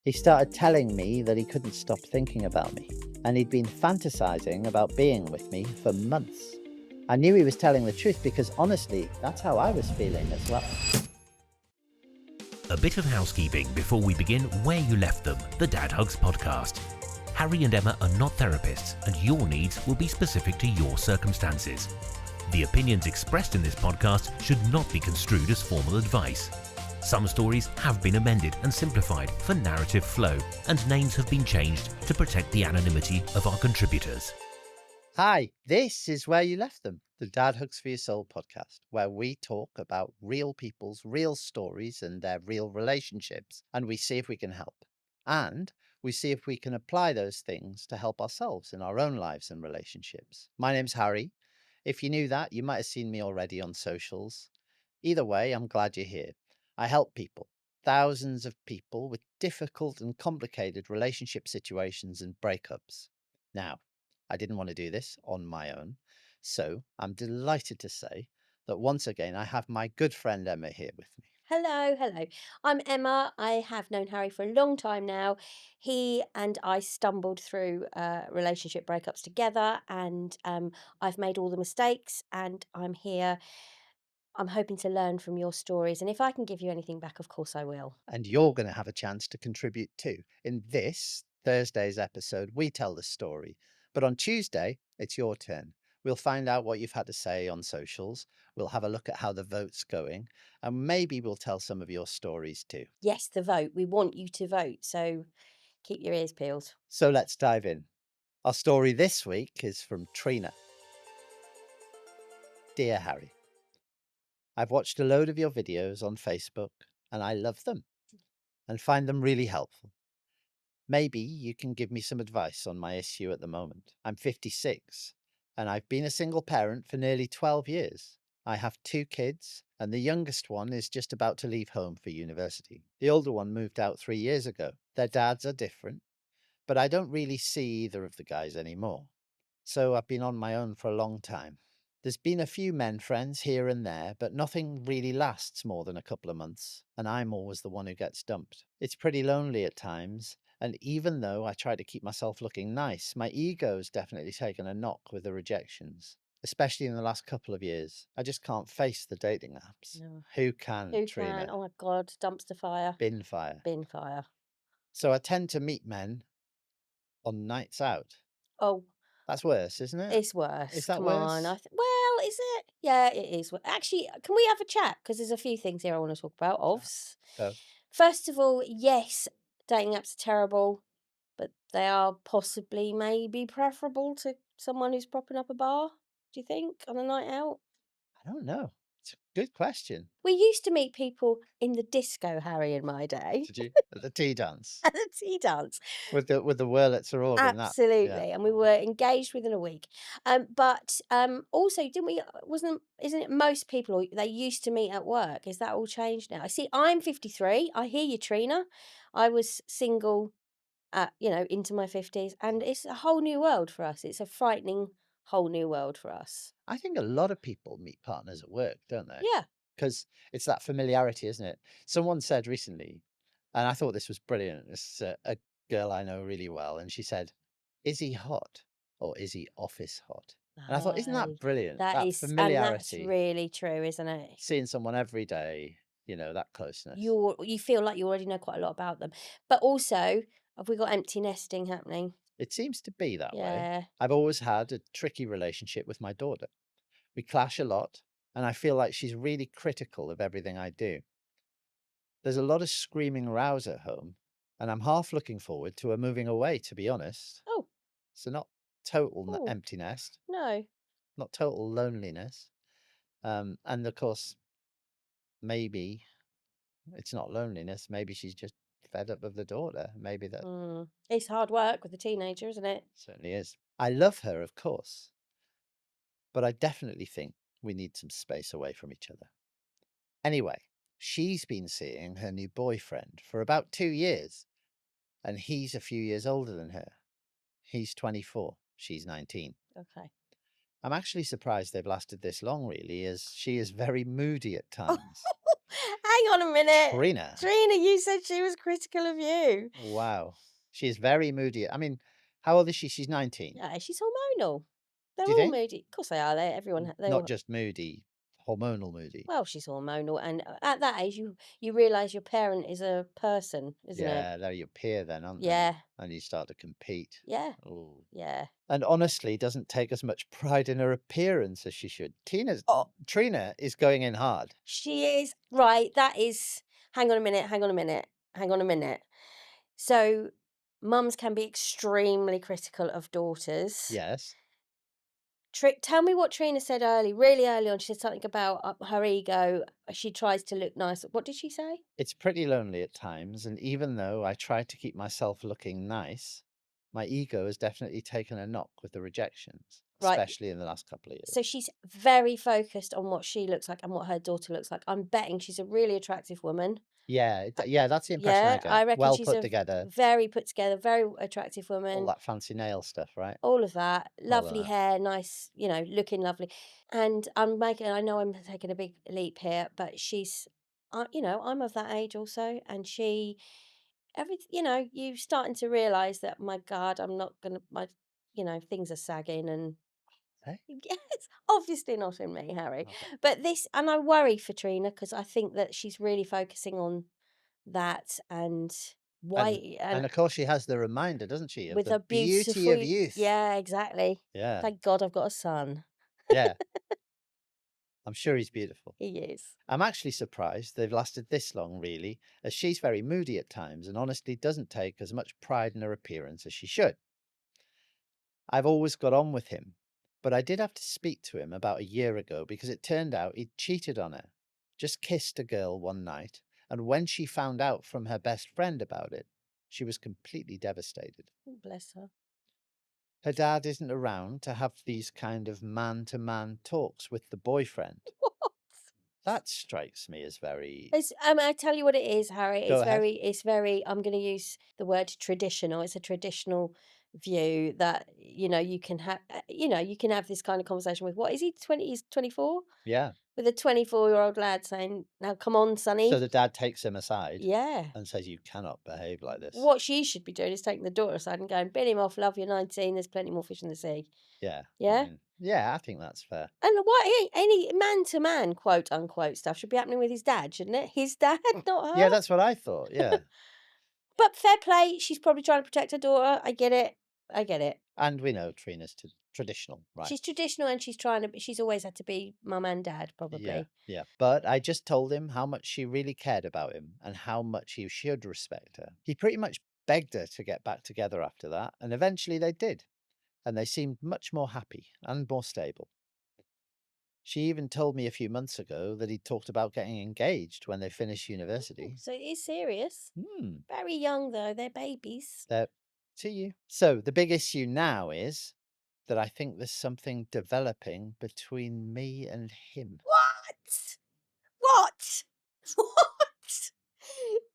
He started telling me that he couldn't stop thinking about me, and he'd been fantasizing about being with me for months. I knew he was telling the truth because honestly, that's how I was feeling as well. A bit of housekeeping before we begin Where You Left Them, the Dad Hugs podcast. Harry and Emma are not therapists, and your needs will be specific to your circumstances. The opinions expressed in this podcast should not be construed as formal advice. Some stories have been amended and simplified for narrative flow, and names have been changed to protect the anonymity of our contributors. Hi, this is Where You Left Them, the Dad Hugs for Your Soul podcast, where we talk about real people's real stories and their real relationships, and we see if we can help. And we see if we can apply those things to help ourselves in our own lives and relationships. My name's Harry. If you knew that, you might have seen me already on socials. Either way, I'm glad you're here. I help people, thousands of people with difficult and complicated relationship situations and breakups. Now, I didn't want to do this on my own, so I'm delighted to say that once again I have my good friend Emma here with me. Hello, hello. I'm Emma. I have known Harry for a long time now. He and I stumbled through relationship breakups together, and I've made all the mistakes, and I'm here. I'm hoping to learn from your stories, and if I can give you anything back, of course I will. And you're going to have a chance to contribute too. In this Thursday's episode, we tell the story, but on Tuesday, it's your turn. We'll find out what you've had to say on socials. We'll have a look at how the vote's going, and maybe we'll tell some of your stories too. Yes, the vote. We want you to vote, so keep your ears peeled. So let's dive in. Our story this week is from Trina. Dear Harry, I've watched a load of your videos on Facebook and I love them and find them really helpful. Maybe you can give me some advice on my issue at the moment. I'm 56 and I've been a single parent for nearly 12 years. I have 2 kids and the youngest one is just about to leave home for university. The older one moved out 3 years ago. Their dads are different, but I don't really see either of the guys anymore. So I've been on my own for a long time. There's been a few men friends here and there, but nothing really lasts more than a couple of months, and I'm always the one who gets dumped. It's pretty lonely at times, and even though I try to keep myself looking nice, my ego's definitely taken a knock with the rejections, especially in the last couple of years. I just can't face the dating apps. No. Who can, Who Trina? can? Oh my God, dumpster fire. Bin fire. Bin fire. So I tend to meet men on nights out. Oh, That's worse, isn't it? it's worse. Is that Come on. worse? Well, is it? Yeah, it is. Actually, can we have a chat? Because there's a few things here I want to talk about. Go. First of all, yes, dating apps are terrible, but they are possibly maybe preferable to someone who's propping up a bar. Do you think on a night out? I don't know. It's a good question. We used to meet people in the disco, Harry, in my day, Did you at the tea dance at the tea dance. with the Wurlitzer organ? That yeah. Absolutely, and we were engaged within a week. But also, didn't we? Isn't it most people they used to meet at work? Is that all changed now? I see. I'm 53. I hear you, Trina. I was single, into my 50s, and it's a whole new world for us. It's a frightening whole new world for us. I think a lot of people meet partners at work, don't they? Yeah. Because it's that familiarity, isn't it? Someone said recently, and I thought this was brilliant. It's a girl I know really well, and she said, "Is he hot or is he office hot?" And I thought, isn't Oh, that brilliant? that That is, and that's familiarity, really true, isn't it? seeing someone every day, that closeness. You feel like you already know quite a lot about them, but also have we got empty nesting happening? It seems to be that way. Yeah. I've always had a tricky relationship with my daughter. We clash a lot, and I feel like she's really critical of everything I do. There's a lot of screaming rows at home, and I'm half looking forward to her moving away, to be honest. Oh, So not total oh, empty nest, no. not total loneliness. And of course, maybe it's not loneliness. Maybe she's just fed up of the daughter. Maybe that It's hard work with a teenager, isn't it? certainly is. I love her, of course, but I definitely think we need some space away from each other. Anyway, she's been seeing her new boyfriend for about 2 years, and he's a few years older than her. He's 24, she's 19. Okay. I'm actually surprised they've lasted this long, really, as she is very moody at times. Hang on a minute. Trina. Trina, you said she was critical of you. Wow. She's very moody. I mean, how old is she? She's 19. Yeah, she's hormonal. They're Do you all think? moody. Of course they are. They Not all. just moody, hormonal moody. Well, she's hormonal, and at that age, you realise your parent is a person, isn't it? Yeah, they're your peer then, aren't they? Yeah, And you start to compete. yeah, Oh. yeah. And honestly, doesn't take as much pride in her appearance as she should. Oh, Trina is going in hard. she is right. That is. Hang on a minute. Hang on a minute. Hang on a minute. So, mums can be extremely critical of daughters. Yes. Tell me what Trina said really early on. She said something about her ego. She tries to look nice. What did she say? It's pretty lonely at times, and even though I try to keep myself looking nice, my ego has definitely taken a knock with the rejections, Right. especially in the last couple of So years. she's very focused on what she looks like and what her daughter looks like. I'm betting she's a really attractive woman. Yeah, Uh, yeah, that's the impression I Yeah, get. I reckon Well she's put a together, very put together, very attractive all woman. that fancy nail stuff, right? All of that, All of lovely that. hair, nice, looking lovely. And I know I'm taking a big leap here, but I'm of that age also, and you starting to realize that, my God, I'm not gonna, things are sagging and. Hey? Yes, obviously not in me, Harry. Okay. But and I worry for Trina because I think that she's really focusing on that and And why and and of course she has the reminder, doesn't she, of with the a beauty beautiful, of youth. yeah, exactly. Yeah, Thank God I've got a son. yeah. I'm sure he's beautiful. He is. I'm actually surprised they've lasted this long, really, as she's very moody at times and honestly doesn't take as much pride in her appearance as she should. I've always got on with him, but I did have to speak to him about a year ago because it turned out he'd cheated on her. Just kissed a girl one night, and when she found out from her best friend about it, she was completely devastated. Oh, bless her. Her dad isn't around to have these kind of man to man talks with the boyfriend. That strikes me as very. I tell you what it is, Harry. Go ahead. It's very. I'm going to use the word traditional. It's a traditional view that you can have. You can have this kind of conversation with, what is he? 20? He's 24, Yeah. with a 24-year-old lad saying, "Now, come on, So sonny." the dad takes him aside Yeah. and says, "You cannot behave like this." What she should be doing is taking the daughter aside and going, "Bin him off, love. You're 19. There's plenty more fish in the sea." Yeah. I Yeah. mean, yeah, I think that's fair. And why any man to man, quote unquote, stuff should be happening with his dad, shouldn't it? His dad, not Yeah, her. that's what I thought. Yeah. But fair play. She's probably trying to protect her daughter. I get it. I get it. And we know Trina's traditional, right? She's traditional and she's always had to be mum and dad, Yeah, probably. yeah. But I just told him how much she really cared about him and how much he should respect her. He pretty much begged her to get back together after that, and eventually they did. And they seemed much more happy and more stable. She even told me a few months ago that he'd talked about getting engaged when they finished Oh, university. so it is serious. Hmm. Very young though. They're babies. That to you. So the big issue now is that I think there's something developing between me and him. What? What? What?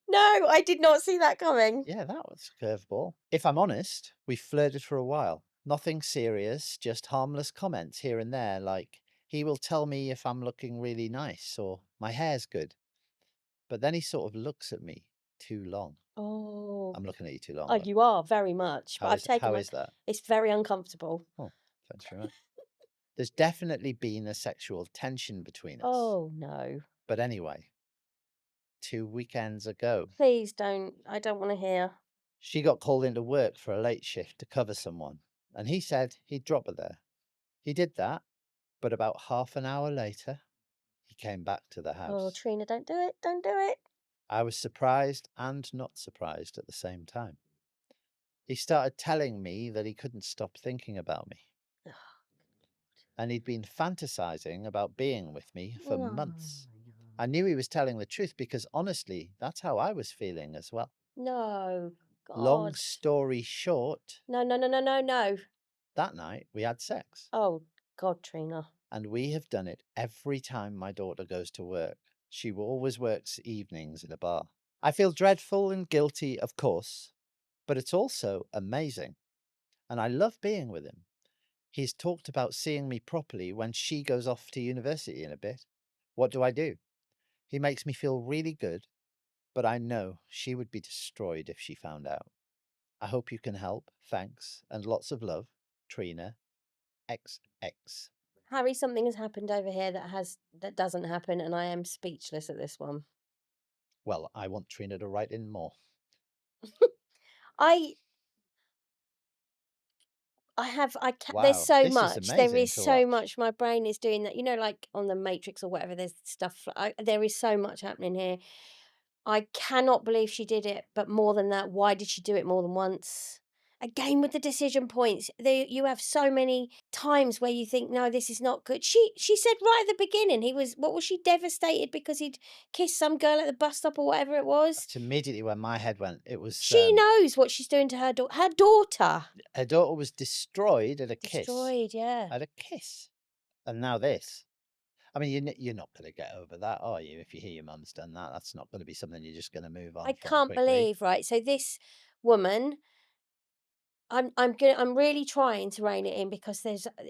No, I did not see that coming. Yeah, that was a curveball. If I'm honest, we flirted for a while. Nothing serious, just harmless comments here and there, like he will tell me if I'm looking really nice or my hair's good. But then he sort of looks at me too long. Oh, I'm looking at you too long. oh, Look. you are very much. But I've taken How my. is that? It's very uncomfortable. Oh, thanks very much. There's definitely been a sexual tension between us. Oh no. But anyway, 2 weekends ago, Please don't. I don't want to hear. she got called into work for a late shift to cover someone, and he said he'd drop her there. He did that, but about half an hour later, he came back to the Oh, house. Trina, don't do it. Don't do it. I was surprised and not surprised at the same time. He started telling me that he couldn't stop thinking about me, and he'd been fantasizing about being with me for Oh, months. I knew he was telling the truth because honestly, that's how I was feeling as well. no, Long God. story short, No, no, no, no, no, no. that night we had sex. Oh, God, Trina. And we have done it every time my daughter goes to work. She always works evenings in a bar. I feel dreadful and guilty, of course, but it's also amazing. And I love being with him. He's talked about seeing me properly when she goes off to university in a bit. What do I do? He makes me feel really good, but I know she would be destroyed if she found out. I hope you can help. Thanks, and lots of love, Trina XX. Harry, something has happened over here that doesn't happen, and I am speechless at this one. Well, I want Trina to write in more. I there's Wow, so this is much. There amazing is to so watch. much. My brain is doing that. You know, like on the Matrix or whatever, there's stuff. There is so much happening here. I cannot believe she did it, but more than that, why did she do it more than once? Again with the decision points, you have so many times where you think, no, this is not good. She said right at the beginning, what was she devastated because he'd kissed some girl at the bus stop or whatever it was? That's immediately where my head went. It was She knows what she's doing to her daughter. her daughter was destroyed at a kiss. Destroyed, yeah. At a kiss. And now this. I mean, you're not going to get over that, are you? If you hear your mum's done that, that's not going to be something you're just going to move I on from can't quickly. believe, right? So this woman, I'm really trying to rein it in because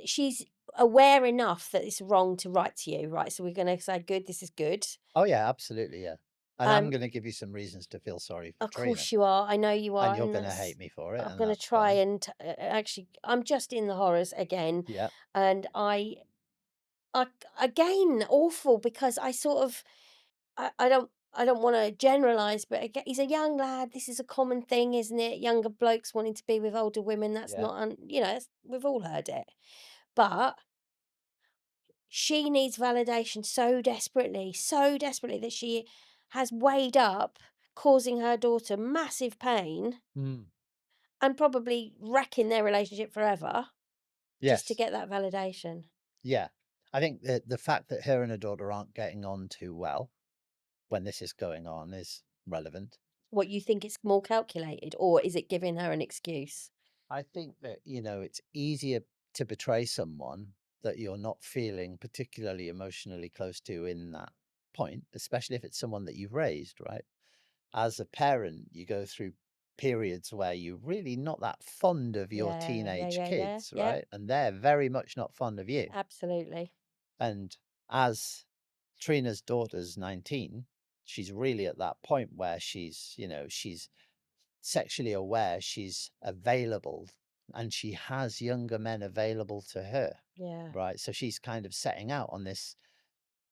she's aware enough that it's wrong to write to you, right? So we're gonna say good, this is good. Oh, yeah, absolutely. Yeah. And I'm Um, going to give you some reasons to feel sorry for of Trina. course you are. I know you And are, you're and going to that's hate me for it. I'm And gonna that's try fine. and actually I'm just in the horrors again, Yeah. and I again awful because I don't want to generalize, but again, he's a young lad. This is a common thing, isn't it? Younger blokes wanting to be with older women. That's Yeah. not, we've all heard it. But she needs validation so desperately that she has weighed up, causing her daughter massive pain Mm. and probably wrecking their relationship forever just to Yes. get that validation. Yeah. I think that the fact that her and her daughter aren't getting on too well when this is going on is relevant. What you think it's more calculated, or is it giving her an excuse? I think that, it's easier to betray someone that you're not feeling particularly emotionally close to in that point, especially if it's someone that you've raised, right? As a parent, you go through periods where you're really not that fond of your Yeah, yeah, teenage yeah, yeah, kids, yeah, right? And they're very much not fond of you. absolutely. And as Trina's daughter's 19, she's really at that point where she's sexually aware, she's available, and she has younger men available to her, Yeah, right? So she's kind of setting out on this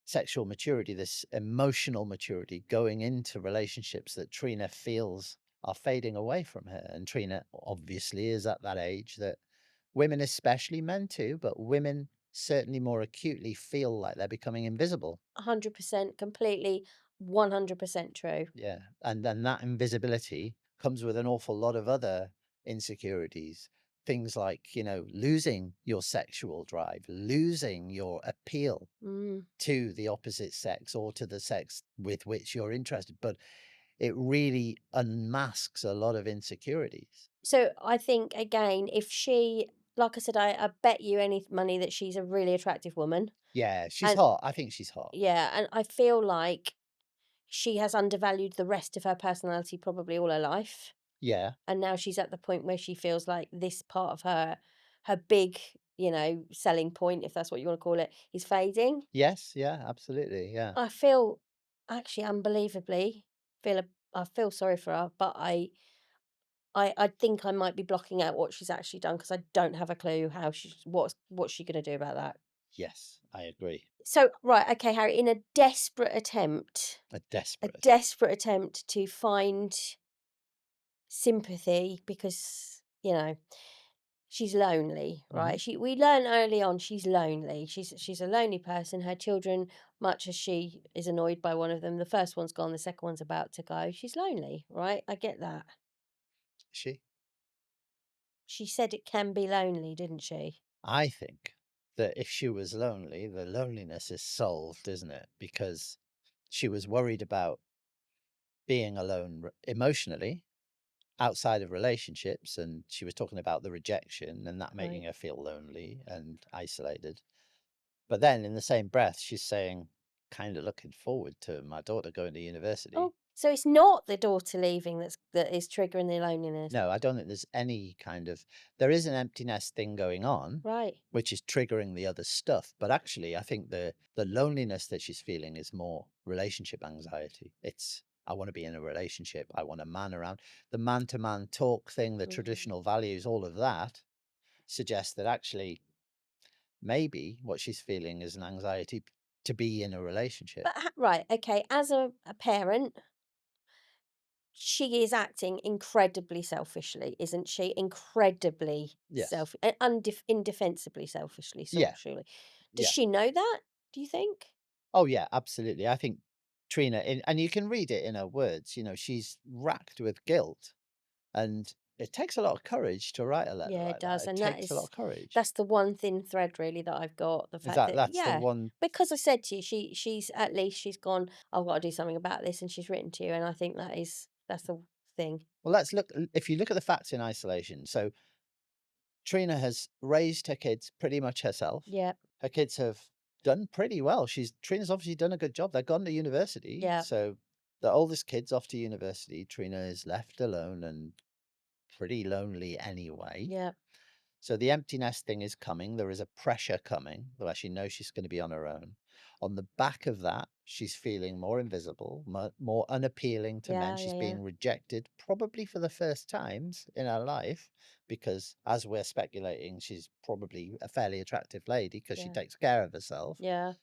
sexual maturity, this emotional maturity, going into relationships that Trina feels are fading away from her. And Trina obviously is at that age that women, especially men too, but women certainly more acutely feel like they're becoming invisible. 100% completely, 100% true. Yeah. And then that invisibility comes with an awful lot of other insecurities. Things like, losing your sexual drive, losing your appeal Mm. to the opposite sex or to the sex with which you're interested. But it really unmasks a lot of insecurities. So I think again, if she, like I said, I bet you any money that she's a really attractive woman, Yeah, she's and hot. I think she's hot. yeah, and I feel like she has undervalued the rest of her personality probably all her life, Yeah. and now she's at the point where she feels like this part of her big, selling point, if that's what you want to call it, is fading. Yes. Yeah. Absolutely. Yeah. I feel actually unbelievably I feel sorry for her, but I think I might be blocking out what she's actually done because I don't have a clue how what's she gonna do about that. Yes. I agree. So, right, okay, Harry, in A a desperate attempt. desperate attempt to find sympathy because, she's lonely, Hmm. right? We learn early on she's lonely. She's a lonely person. Her children, much as she is annoyed by one of them, the first one's gone, the second one's about to go. She's lonely, right? I get that. She. She said it can be lonely, didn't she? I think that if she was lonely, the loneliness is solved, isn't it? Because she was worried about being alone emotionally outside of relationships. And she was talking about the rejection and that making Right. her feel lonely and isolated. But then in the same breath, she's saying, kind of looking forward to my daughter going to Oh, university. So it's not the daughter leaving that is triggering the loneliness. No, I don't think there's any kind of there is an empty nest thing going on, Right. which is triggering the other stuff. But actually, I think the loneliness that she's feeling is more relationship anxiety. It's I want to be in a relationship. I want a man around. The man to man talk thing, the Mm. traditional values, all of that suggests that actually maybe what she's feeling is an anxiety to be in a relationship. But right, okay, as a parent, she is acting incredibly selfishly, isn't she? Incredibly Yes. indefensibly selfishly, Yeah. surely. Does Yeah. she know that? Do you think? Oh, yeah, absolutely. I think Trina, and you can read it in her words, she's racked with guilt. And it takes a lot of courage to write a letter Yeah, it like that. does, It and takes a lot of courage. that's the one thin thread really that I've got. The Is fact that that that's the yeah, one. because I said to you, she's at least she's gone. I've got to do something about this, and she's written to you, and I think that's the thing. Well, let's look. If you look at the facts in isolation, so Trina has raised her kids pretty much herself. Yeah, Her kids have done pretty well. Trina's obviously done a good job. They've gone to university, yeah, so the oldest kid's off to university. Trina is left alone and pretty lonely anyway. yeah, So the empty nest thing is coming. There is a pressure coming, where she knows she's going to be on her own. On the back of that, she's feeling more invisible, more unappealing to men. yeah, She's yeah, yeah, being rejected, probably for the first times in her life, because as we're speculating, she's probably a fairly attractive lady because she yeah, takes care of herself. yeah,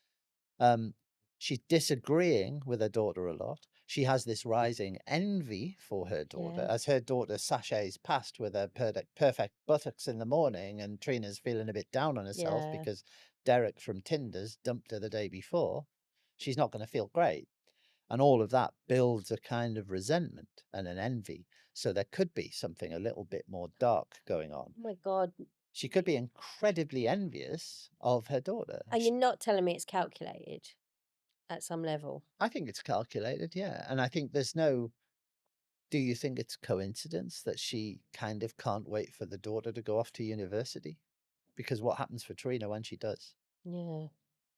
Um, she's disagreeing with her daughter a lot. She has this rising envy for her daughter yeah, as her daughter sachets past with her perfect buttocks in the morning, and Trina's feeling a bit down on herself yeah. because Derek from Tinder's dumped her the day before. She's not going to feel great. And all of that builds a kind of resentment and an envy. So there could be something a little bit more dark going on. Oh my God! She could be incredibly envious of her daughter. And you're not telling me it's calculated at some level? I think it's calculated, yeah. And I think there's no do you think it's coincidence that she kind of can't wait for the daughter to go off to university? Because what happens for Trina when she does? Yeah.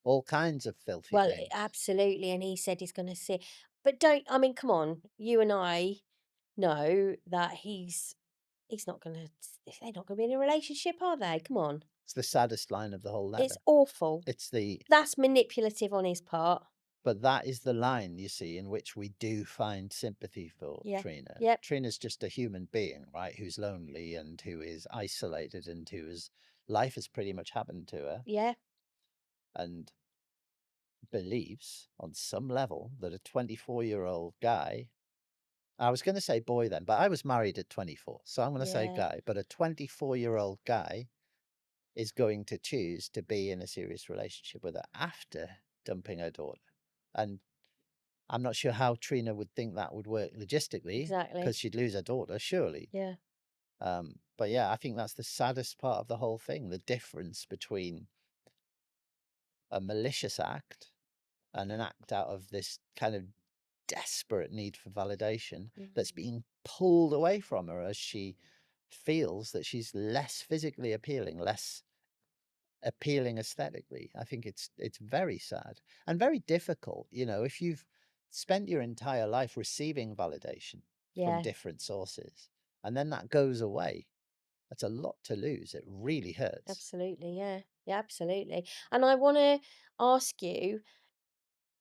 All kinds of filthy Well, things. absolutely, and he said he's gonna see but don't I mean, come on, you and I know that he's not gonna they're not gonna be in a relationship, are they? Come on. It's the saddest line of the whole It's letter. awful. It's the That's manipulative on his part. but that is the line, you see, in which we do find sympathy for Yeah. Trina. Yep. Trina's just a human being, right? Who's lonely and who is isolated and whose life has pretty much happened to her. Yeah. And believes on some level that a 24-year-old guy, I was going to say boy then, but I was married at 24. So I'm going to say Yeah. guy, but a 24-year-old guy is going to choose to be in a serious relationship with her after dumping her daughter. And I'm not sure how Trina would think that would work logistically because Exactly. she'd lose her daughter, surely. Yeah. But yeah, I think that's the saddest part of the whole thing, the difference between a malicious act and an act out of this kind of desperate need for validation that's Mm. being pulled away from her as she feels that she's less physically appealing, less appealing aesthetically. I think it's very sad and very difficult. If you've spent your entire life receiving validation from Yeah. different sources and then that goes away, that's a lot to lose. It really hurts. Absolutely. Yeah. Yeah, absolutely. And I wanna ask you,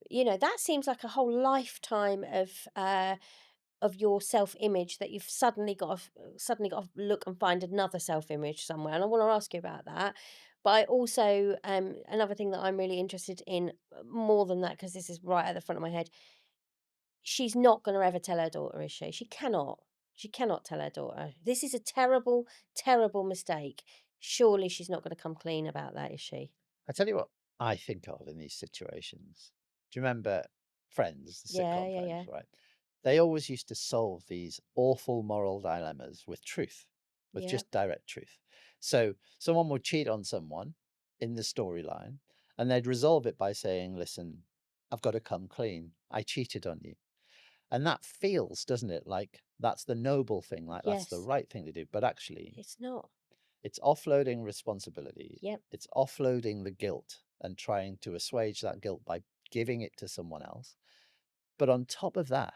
that seems like a whole lifetime of your self-image that you've suddenly got to look and find another self-image somewhere, and I want to ask you about that. But I also another thing that I'm really interested in, more than that, because this is right at the front of my head. She's not going to ever tell her daughter, is she? She cannot tell her daughter. This is a terrible, terrible mistake. Surely she's not going to come clean about that, is she? I tell you what I think of in these situations. Do you remember Friends, the Yeah, sitcom yeah, Friends, yeah, right? They always used to solve these awful moral dilemmas with truth, with yeah, just direct truth. So someone would cheat on someone in the storyline, and they'd resolve it by saying, listen, I've got to come clean. I cheated on you. And that feels, doesn't it, like that's the noble thing, like that's the yes. right thing to do. But actually, It's not. it's offloading responsibility. Yep. It's offloading the guilt and trying to assuage that guilt by giving it to someone else. But on top of that,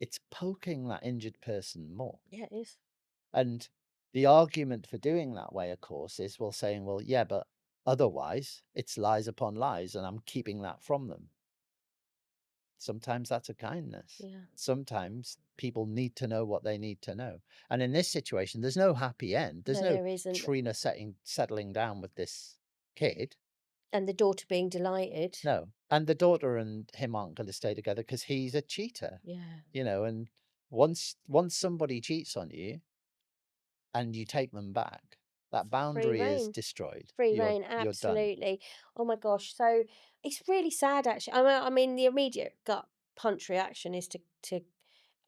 it's poking that injured person more. Yeah, it is. And the argument for doing that way, of course, is well saying, well, yeah, but otherwise it's lies upon lies, and I'm keeping that from them. Sometimes that's a kindness. Yeah. Sometimes people need to know what they need to know. And in this situation, there's no happy end. There's No, no there isn't. Trina settling down with this kid. And the daughter being delighted. No. And the daughter and him aren't going to stay together because he's a cheater, Yeah. and once somebody cheats on you and you take them back, that Free boundary is reign. destroyed. Free You're reign, you're done. absolutely. Oh my gosh. So it's really sad actually. I mean the immediate gut punch reaction is to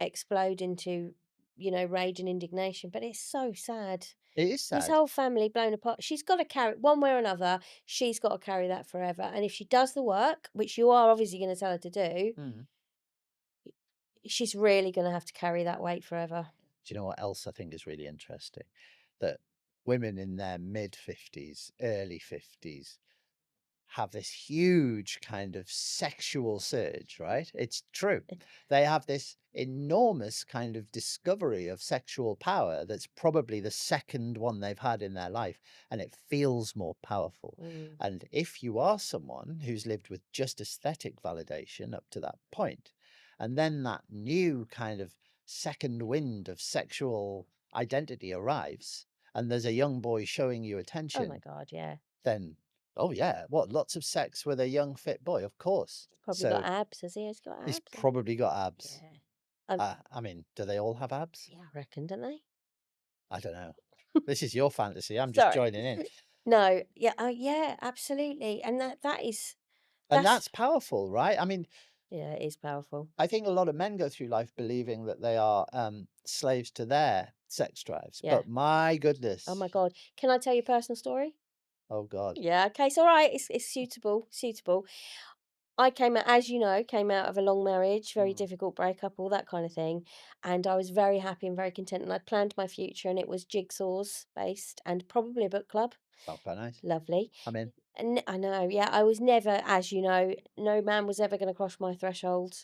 explode into, rage and indignation, but it's so sad. It is This sad. whole family blown apart. She's got to carry one way or another. She's got to carry that forever. And if she does the work, which you are obviously going to tell her to do, Mm. she's really going to have to carry that weight forever. Do you know what else I think is really interesting? That women in their mid 50s, early 50s have this huge kind of sexual surge, right? It's true. They have this enormous kind of discovery of sexual power that's probably the second one they've had in their life, and it feels more powerful. Mm. And if you are someone who's lived with just aesthetic validation up to that point, and then that new kind of second wind of sexual identity arrives, and there's a young boy showing you Oh my attention, God, yeah. then, oh yeah, what, lots of sex with a young fit boy, of course. Probably got So abs. Has he? Has he got he's abs? probably got abs. Yeah. Um, I mean, do they all have abs? yeah, I reckon, don't they? I don't know. This is your fantasy. I'm just Sorry. joining in. No, yeah, yeah, absolutely. And that is And that's that's powerful, right? I mean, yeah, it is powerful. I think a lot of men go through life believing that they are slaves to their sex drives. Yeah. But my Oh goodness. my God. Can I tell you a personal story? Oh God. Yeah, okay, it's all right. It's suitable, suitable. I came out of a long marriage, very Mm. difficult breakup, all that kind of thing. And I was very happy and very content. And I'd planned my future, and it was jigsaws based and probably a book club. Sounds quite nice. Lovely. I'm in. And I know, yeah, I was never, as you know, no man was ever going to cross my threshold,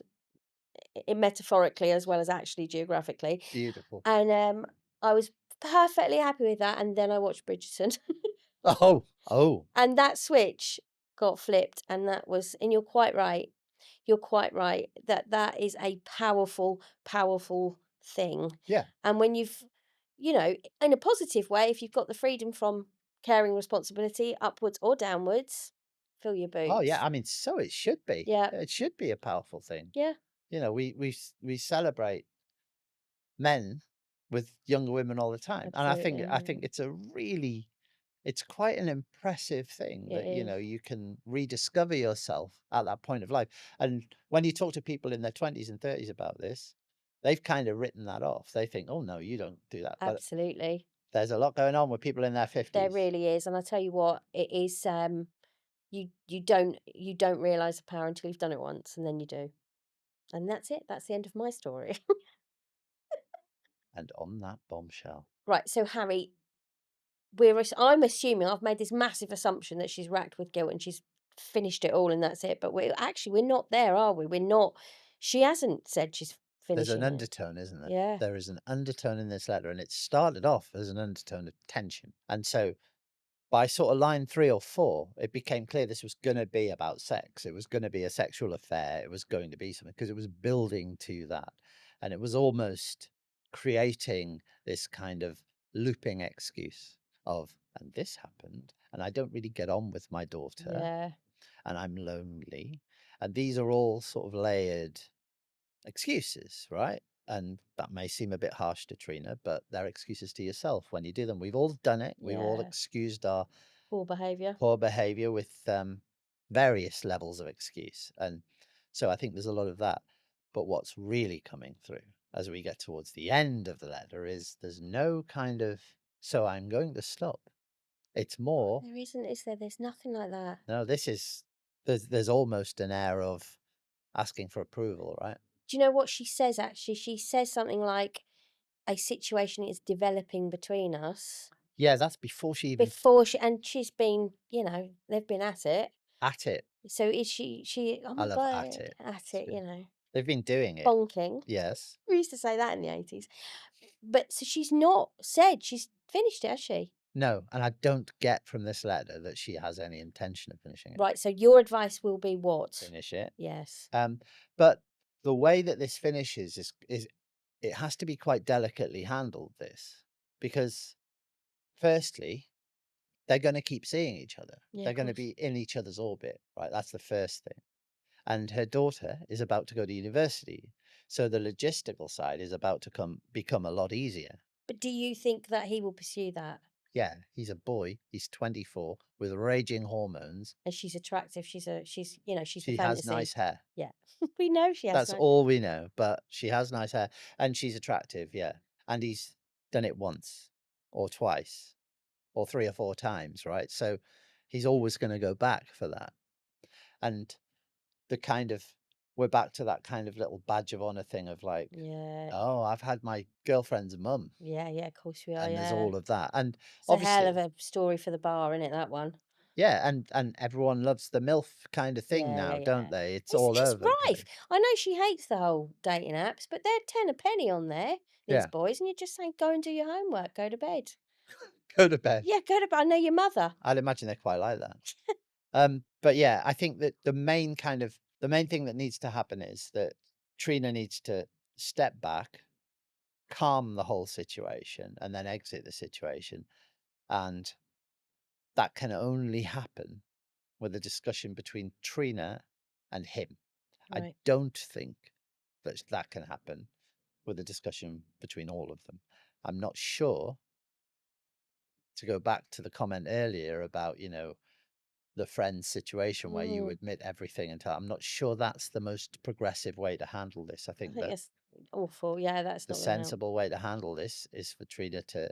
metaphorically as well as actually geographically. Beautiful. And I was perfectly happy with that. And then I watched Bridgerton. Oh, oh, And that switch got flipped, and that was, and you're quite right. You're quite right that that is a powerful, powerful thing. yeah. And when in a positive way, if you've got the freedom from caring responsibility upwards or downwards, fill your Oh, yeah. boots. I mean, so it should be. Yeah, It should be a powerful thing. yeah, We celebrate men with younger women all the time. And I think absolutely. it's quite an impressive thing It that, is. you can rediscover yourself at that point of life. And when you talk to people in their 20s and 30s about this, they've kind of written that off. They think, oh no, you don't do that. But Absolutely. there's a lot going on with people in their There 50s. really is. And I tell you what, it is you don't realise the power until you've done it once, and then you do. And that's it. That's the end of my story. And on that bombshell, Right, so Harry, I'm assuming I've made this massive assumption that she's racked with guilt and she's finished it all and that's it. But we're not there, are we? We're not. She hasn't said she's there's an finishing it. undertone, isn't there? Yeah, There is an undertone in this letter, and it started off as an undertone of tension. And so by sort of line 3 or 4, it became clear this was gonna be about sex. It was gonna be a sexual affair. It was going to be something because it was building to that. And it was almost creating this kind of looping excuse of, "And this happened, and I don't really get on with my daughter, yeah, and I'm lonely." And these are all sort of layered excuses, right? And that may seem a bit harsh to Trina, but they're excuses to yourself when you do them. We've all done it. We've all yeah. excused our Poor behaviour. poor behavior with various levels of excuse. And so I think there's a lot of that. But what's really coming through as we get towards the end of the letter is there's no kind of, so I'm going to stop. It's more, There isn't, is there? There's nothing like that. no, there's almost an air of asking for approval, right? Do you know what she says actually? She says something like, a situation is developing between us Yeah, that's before she even before and she's been, they've been at it. at it. So is she, oh I my love at God, it. at It's it, good. They've been doing it. bonking. Yes. We used to say that in the 80s. But so she's not said she's finished it, has she? No, and I don't get from this letter that she has any intention of finishing it. Right, so your advice will be what? Finish it. Yes. Um, but the way that this finishes is it has to be quite delicately handled, this, because firstly, they're going to keep seeing each other. Yeah, They're of going to course. be in each other's orbit, right? That's the first thing. And her daughter is about to go to university, so the logistical side is about to become a lot easier. But do you think that he will pursue that? Yeah, he's a boy. He's 24 with raging hormones. And she's attractive. She's the She has fantasy. nice hair. Yeah. We know she has That's no. all we know, but she has nice hair and she's attractive, yeah. And he's done it once or twice or 3 or 4 times, right? So he's always gonna go back for that. And the kind of we're back to that kind of little badge of honor thing of like, Yeah. "Oh, I've had my girlfriend's mum," Yeah, yeah, of course we are, and there's yeah. all of that. And It's a hell of obviously a story for the bar, isn't it, that one? yeah, and everyone loves the MILF kind of thing Yeah, yeah, now, yeah. don't they? It's It's all just over the rife. place. I know she hates the whole dating apps, but they're 10 a penny on there, these Yeah. boys, and you're just saying, "Go and do your homework, go to bed." Go to bed. Yeah, go to bed. I know your mother. I'd imagine they're quite like that. But yeah, I think that the main thing that needs to happen is that Trina needs to step back, calm the whole situation, and then exit the situation. And that can only happen with a discussion between Trina and him. I Right. don't think that that can happen with a discussion between all of them. I'm not sure, to go back to the comment earlier about, the friend situation where you Mm, admit everything and tell, I'm not sure that's the most progressive way to handle this. I I think think that that's awful. Yeah, that's the not gonna help. sensible way to handle this is for Trina to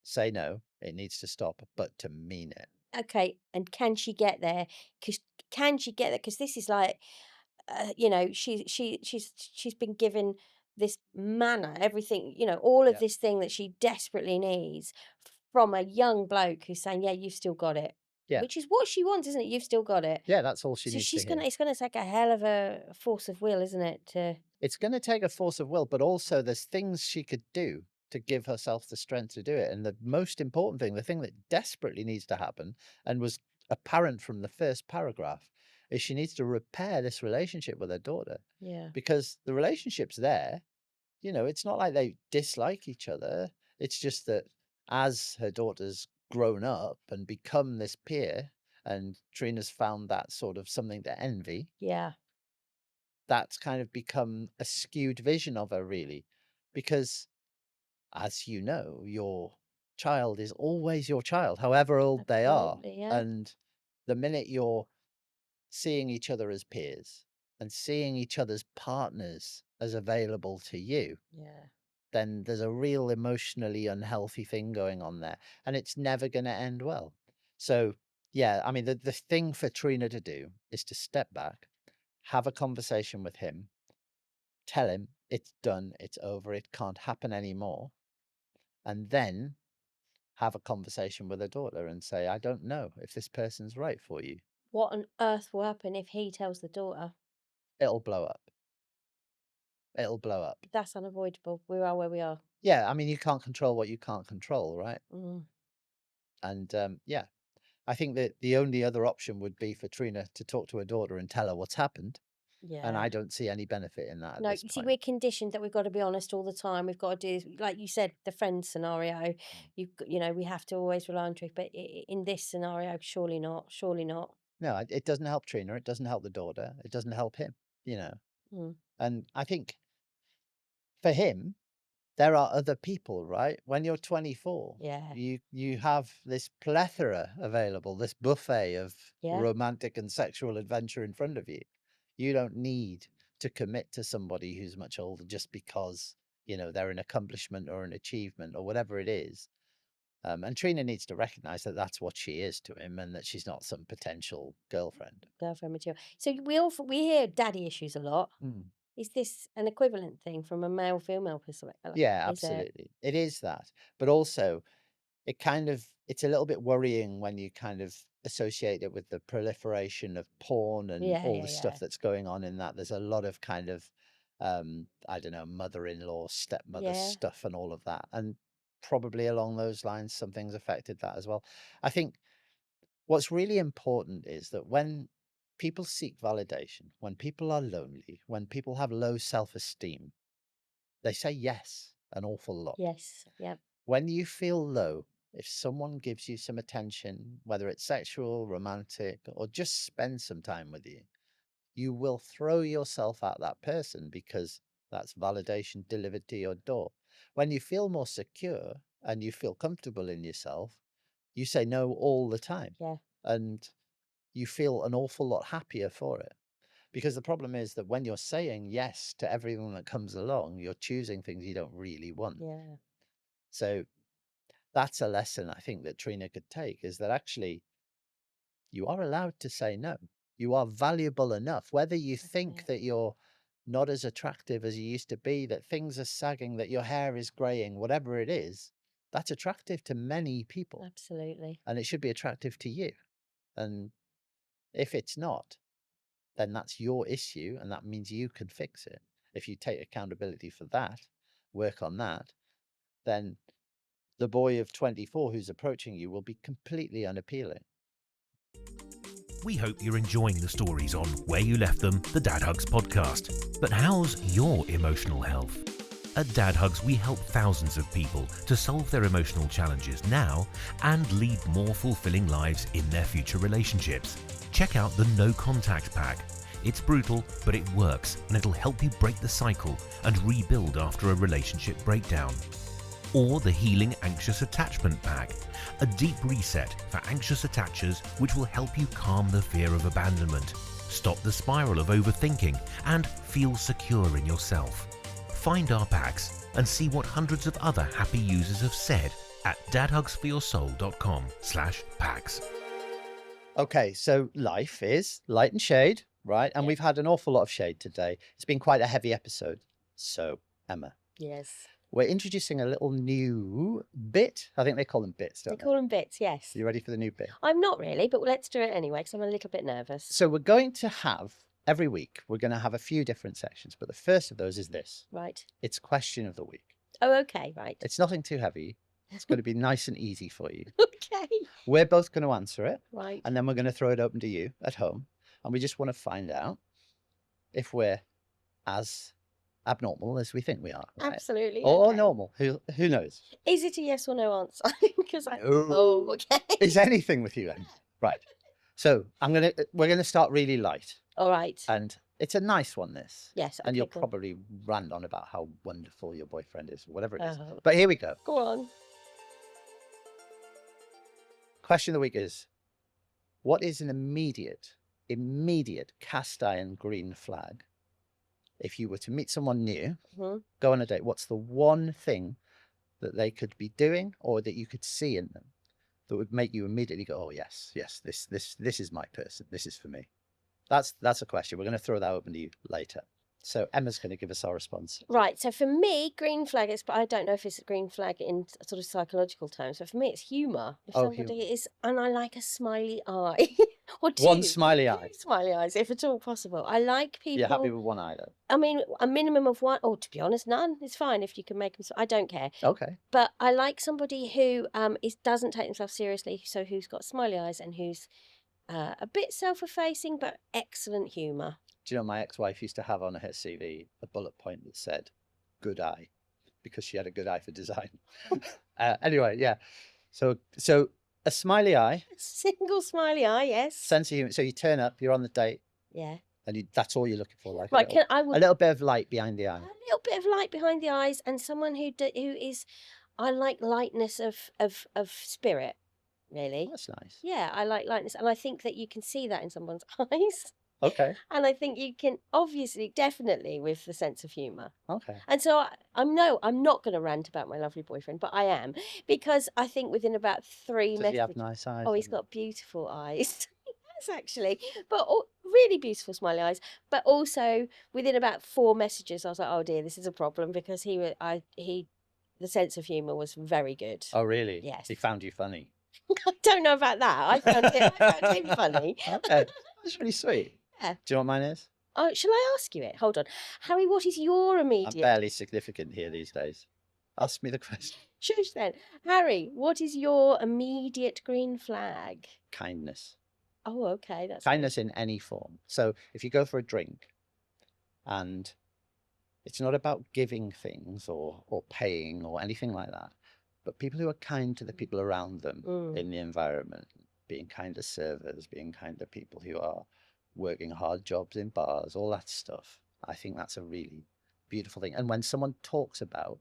say no, it needs to stop, but to mean it. Okay, and can she get there? 'Cause can she get there? Because this is like, she's been given this manna, everything, all of Yeah. this thing that she desperately needs from a young bloke who's saying, "Yeah, you've still got it," Yeah. which is what she wants, isn't it? You've still got it. Yeah, that's all she So needs to she's gonna, hear. it's gonna take a hell of a force of will, isn't it? To It's going to take a force of will, but also there's things she could do to give herself the strength to do it. And the most important thing, the thing that desperately needs to happen and was apparent from the first paragraph, is she needs to repair this relationship with her daughter yeah, because the relationship's there. It's not like they dislike each other. It's just that as her daughter's grown up and become this peer, and Trina's found that sort of something to envy, yeah, that's kind of become a skewed vision of her, really. Because, as you know, your child is always your child, however old they are. absolutely, yeah, And the minute you're seeing each other as peers and seeing each other's partners as available to you, yeah. then there's a real emotionally unhealthy thing going on there, and it's never going to end well. So, yeah, I mean, the thing for Trina to do is to step back, have a conversation with him, tell him it's done, it's over, it can't happen anymore, and then have a conversation with her daughter and say, I don't know if this person's right for you. What on earth will happen if he tells the daughter? It'll blow up. It'll blow up. That's unavoidable. We are where we are. Yeah, I mean, you can't control what you can't control, right? Mm, And yeah, I think that the only other option would be for Trina to talk to her daughter and tell her what's happened. And yeah. I don't see any benefit in that at No, this you see, point. we're conditioned that we've got to be honest all the time. We've got to do, like you said, the friend scenario. Mm. We have to always rely on truth. But in this scenario, surely not. Surely not. No, it doesn't help Trina. It doesn't help the daughter. It doesn't help him, you know. Mm, And I think for him, there are other people, right? When you're 24, yeah. you have this plethora available, this buffet of Yeah. romantic and sexual adventure in front of you. You don't need to commit to somebody who's much older just because, they're an accomplishment or an achievement or whatever it is. And Trina needs to recognize that that's what she is to him and that she's not some potential girlfriend. Girlfriend material. So we hear daddy issues a lot. Mm. Is this an equivalent thing from a male female perspective? Yeah, Is there? absolutely. It is that. But also, it's a little bit worrying when you kind of associate it with the proliferation of porn and Yeah, all yeah, the yeah. stuff that's going on in that. There's a lot of kind of I don't know, mother-in-law, stepmother Yeah. stuff and all of that. And probably along those lines, something's affected that as well. I think what's really important is that when people seek validation, when people are lonely, when people have low self-esteem, they say yes an awful lot. Yes. Yeah. When you feel low, if someone gives you some attention, whether it's sexual, romantic, or just spend some time with you, you will throw yourself at that person because that's validation delivered to your door. When you feel more secure and you feel comfortable in yourself, you say no all the time. Yeah. And you feel an awful lot happier for it. Because the problem is that when you're saying yes to everything that comes along, you're choosing things you don't really want. Yeah. So that's a lesson I think that Trina could take, is that actually you are allowed to say no. You are valuable enough, whether you That's think it. that you're not as attractive as you used to be, that things are sagging, that your hair is graying, whatever it is, that's attractive to many people. Absolutely. And it should be attractive to you. And if it's not, then that's your issue, and that means you can fix it. If you take accountability for that, work on that, then the boy of 24 who's approaching you will be completely unappealing. We hope you're enjoying the stories on Where You Left Them, the Dad Hugs podcast. But how's your emotional health? At Dad Hugs, we help thousands of people to solve their emotional challenges now and lead more fulfilling lives in their future relationships. Check out the No Contact Pack. It's brutal, but it works, and it'll help you break the cycle and rebuild after a relationship breakdown. Or the Healing Anxious Attachment Pack, a deep reset for anxious attachers which will help you calm the fear of abandonment, stop the spiral of overthinking, and feel secure in yourself. Find our packs and see what hundreds of other happy users have said at dadhugsforyoursoul.com/packs. Okay, so life is light and shade, right? And Yeah. we've had an awful lot of shade today. It's been quite a heavy episode. So, Emma, Yes. we're introducing a little new bit. I think they call them bits, They don't they? call them bits. Yes. You ready for the new bit? I'm not really, but let's do it anyway because I'm a little bit nervous. So we're going to have, every week, we're going to have a few different sections, but the first of those is this. Right. It's question of the week. Oh, okay. Right. It's nothing too heavy. It's going to be nice and easy for you. Okay. We're both going to answer it, Right. and then we're going to throw it open to you at home. And we just want to find out if we're as abnormal as we think we are. Right? Absolutely. Or okay. normal. Who knows? Is it a yes or no answer? Because I. No. Oh, okay. Is anything with you, Em? Right. So we're gonna start really light, All right. and it's a nice one. This. Yes. And okay, you'll cool. probably rant on about how wonderful your boyfriend is, whatever it is. Oh. But here we go. Go on. Question of the week is, what is an immediate cast iron green flag? If you were to meet someone new, go on a date, what's the one thing that they could be doing or that you could see in them that would make you immediately go, oh yes, this is my person. This is for me. That's a question. We're going to throw that open to you later. So Emma's going to give us our response. Right. So for me, green flag is, but I don't know if it's a green flag in sort of psychological terms. But for me, it's humour. If Oh, somebody humour. is, and I like a smiley eye, or two, One smiley eye. two smiley eyes, if at all possible. I like people. You're happy with one eye though? I mean, a minimum of one, or to be honest, none. It's fine if you can make them. I don't care. Okay. But I like somebody who doesn't take themselves seriously, so who's got smiley eyes and who's a bit self-effacing but excellent humour. Do you know my ex-wife used to have on her CV a bullet point that said "good eye" because she had a good eye for design. Anyway, yeah. So a smiley eye, Single smiley eye, yes. sense of humor. So you turn up, you're on the date, Yeah. and that's all you're looking for, like Right. a little bit of light behind the eye. A little bit of light behind the eyes, and someone who is, I like lightness of spirit. Really. Oh, that's nice. Yeah, I like lightness, and I think that you can see that in someone's eyes. Okay. And I think you can obviously, definitely, with the sense of humour. Okay. And so I'm not going to rant about my lovely boyfriend, but I am, because I think within about 3 Does he have messages. nice eyes? Oh, he's got beautiful eyes. He has actually, but really beautiful smiley eyes. But also within about 4 messages, I was like, oh dear, this is a problem, because the sense of humour was very good. Oh, really? Yes. He found you funny. I don't know about that. I found him funny. Okay. That's really sweet. Yeah. Do you know what mine is? Oh, shall I ask you it? Hold on. Harry, what is your I'm immediate... barely significant here these days. Ask me the question. Shush then. Harry, what is your immediate green flag? Kindness. Oh, okay, that's good. Kindness in any form. So if you go for a drink and it's not about giving things or paying or anything like that, but people who are kind to the people around them in the environment, being kind to servers, being kind to people who are working hard jobs in bars, all that stuff. I think that's a really beautiful thing. And when someone talks about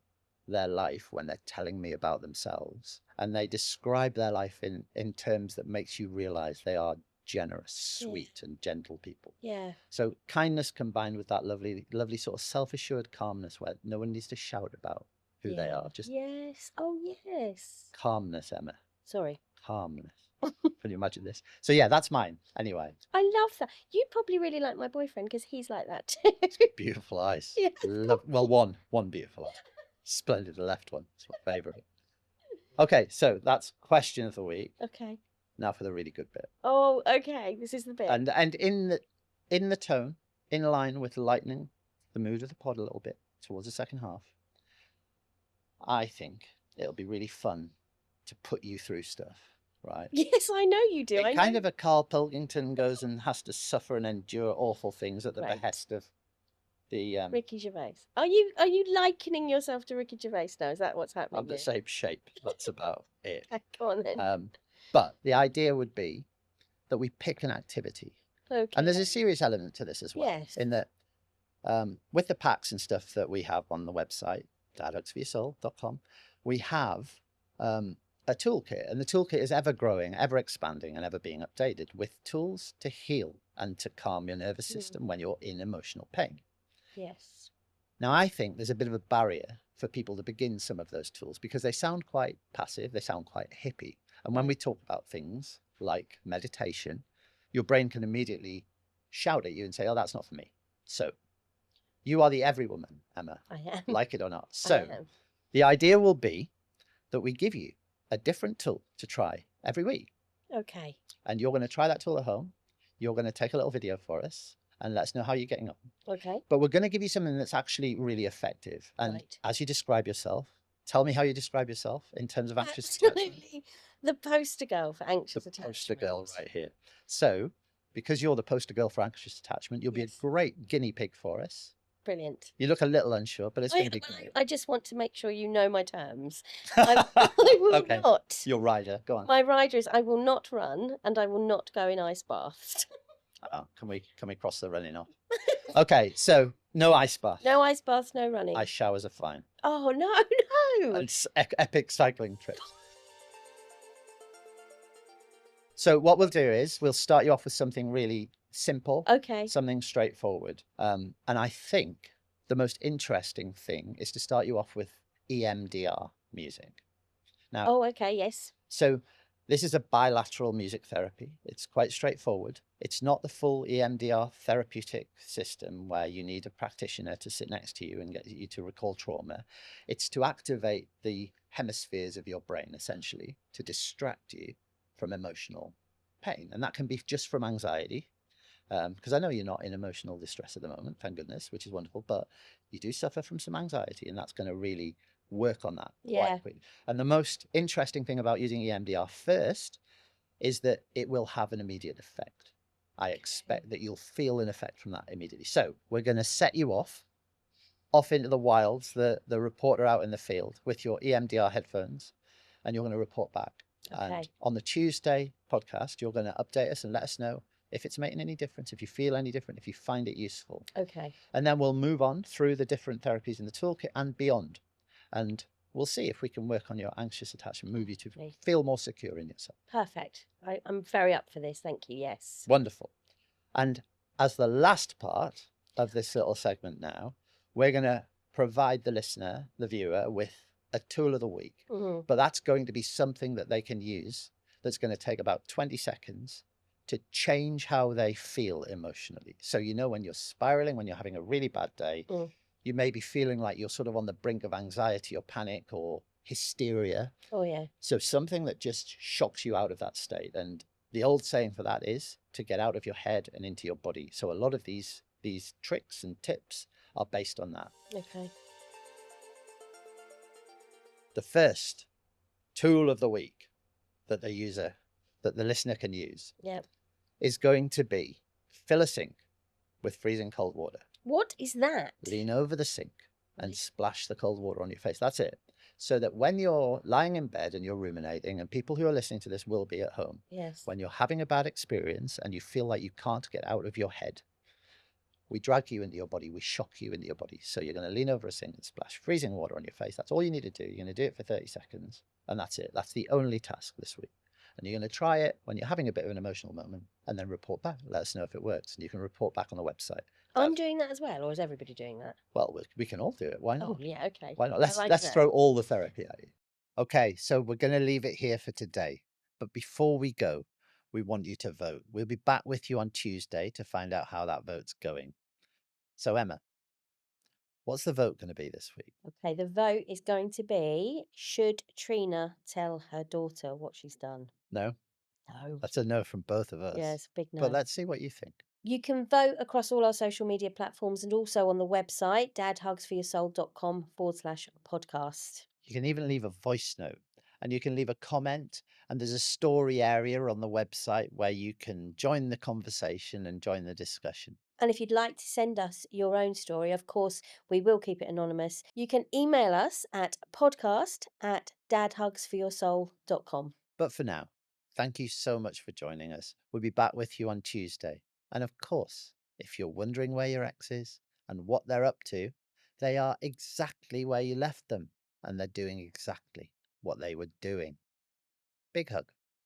their life, when they're telling me about themselves, and they describe their life in terms that makes you realize they are generous, sweet, and gentle people. Yeah. So kindness combined with that lovely sort of self-assured calmness where no one needs to shout about who they are. Just Yes. Oh, yes. calmness, Emma. Sorry. Calmness. Can you imagine this? So yeah, that's mine. Anyway, I love that. You probably really like my boyfriend because he's like that too. beautiful eyes. Yeah. Well, one beautiful eye. Splendid, the left one. It's my favorite. Okay, so that's question of the week. Okay. Now for the really good bit. Oh, okay. This is the bit. And in the tone, in line with lightening the mood of the pod a little bit towards the second half, I think it'll be really fun to put you through stuff, right? Yes, I know you do. I Kind know. of a Carl Pilkington goes and has to suffer and endure awful things at the Right. behest of the Ricky Gervais. Are you likening yourself to Ricky Gervais now? Is that what's happening? of the here? same shape. That's about it. Okay, go on then. But the idea would be that we pick an activity. Okay. And there's a serious element to this as well. Yes. In that with the packs and stuff that we have on the website, dadhugsforyoursoul.com, we have a toolkit. And the toolkit is ever growing, ever expanding, and ever being updated with tools to heal and to calm your nervous system when you're in emotional pain. Yes. Now, I think there's a bit of a barrier for people to begin some of those tools because they sound quite passive, they sound quite hippie. And when we talk about things like meditation, your brain can immediately shout at you and say, oh, that's not for me. So you are the every woman, Emma. I am. Like it or not. I So am. the idea will be that we give you a different tool to try every week. Okay. And you're going to try that tool at home. You're going to take a little video for us and let us know how you're getting on. Okay. But we're going to give you something that's actually really effective. And Right. as you describe yourself, tell me how you describe yourself in terms of anxious attachment. Absolutely. The poster girl for anxious The attachment. poster girl right here. So, because you're the poster girl for anxious attachment, you'll be Yes. a great guinea pig for us. Brilliant. You look a little unsure, but it's going to be great. I just want to make sure you know my terms. I will Okay. not. Your rider, go on. My rider is I will not run and I will not go in ice baths. Oh, can we cross the running off? Okay, so no ice bath. No ice baths, no running. Ice showers are fine. Oh, no, no. And epic cycling trips. So what we'll do is we'll start you off with something really simple, Okay. something straightforward. And I think the most interesting thing is to start you off with EMDR music. Now, Oh, okay, yes. so this is a bilateral music therapy. It's quite straightforward. It's not the full EMDR therapeutic system where you need a practitioner to sit next to you and get you to recall trauma. It's to activate the hemispheres of your brain, essentially, to distract you from emotional pain. And that can be just from anxiety, because I know you're not in emotional distress at the moment, thank goodness, which is wonderful, but you do suffer from some anxiety, and that's going to really work on that Yeah. quite quickly. And the most interesting thing about using EMDR first is that it will have an immediate effect. I expect that you'll feel an effect from that immediately. So we're going to set you off into the wilds, the reporter out in the field with your EMDR headphones, and you're going to report back. Okay. And on the Tuesday podcast, you're going to update us and let us know if it's making any difference, if you feel any different, if you find it useful. Okay. And then we'll move on through the different therapies in the toolkit and beyond. And we'll see if we can work on your anxious attachment, move you to Okay. feel more secure in yourself. Perfect. I'm very up for this. Thank you. Yes. Wonderful. And as the last part of this little segment now, we're going to provide the listener, the viewer, with a tool of the week. Mhm. But that's going to be something that they can use that's going to take about 20 seconds to change how they feel emotionally. So, you know, when you're spiraling, when you're having a really bad day, you may be feeling like you're sort of on the brink of anxiety or panic or hysteria. Oh, yeah. So something that just shocks you out of that state. And the old saying for that is to get out of your head and into your body. So a lot of these These tricks and tips are based on that. Okay. The first tool of the week that the listener can use Yep. is going to be fill a sink with freezing cold water. What is that? Lean over the sink and Right. splash the cold water on your face. That's it. So that when you're lying in bed and you're ruminating, and people who are listening to this will be at home, Yes. when you're having a bad experience and you feel like you can't get out of your head, we drag you into your body, we shock you into your body. So you're going to lean over a sink and splash freezing water on your face. That's all you need to do. You're going to do it for 30 seconds, and that's it. That's the only task this week. And you're going to try it when you're having a bit of an emotional moment and then report back. Let us know if it works. And you can report back on the website. I'm doing that as well, or is everybody doing that? Well, we can all do it. Why Oh, not? yeah, okay. Why not? I like Let's that. throw all the therapy at you. Okay, so we're going to leave it here for today. But before we go, we want you to vote. We'll be back with you on Tuesday to find out how that vote's going. So Emma, what's the vote going to be this week? Okay, the vote is going to be, should Trina tell her daughter what she's done? No? No. That's a no from both of Yeah, us. it's a big But no. let's see what you think. You can vote across all our social media platforms and also on the website, dadhugsforyoursoul.com/podcast. You can even leave a voice note and you can leave a comment. And there's a story area on the website where you can join the conversation and join the discussion. And if you'd like to send us your own story, of course, we will keep it anonymous. You can email us at podcast@dadhugsforyoursoul.com. But for now, thank you so much for joining us. We'll be back with you on Tuesday. And of course, if you're wondering where your ex is and what they're up to, they are exactly where you left them and they're doing exactly what they were doing. Big hug.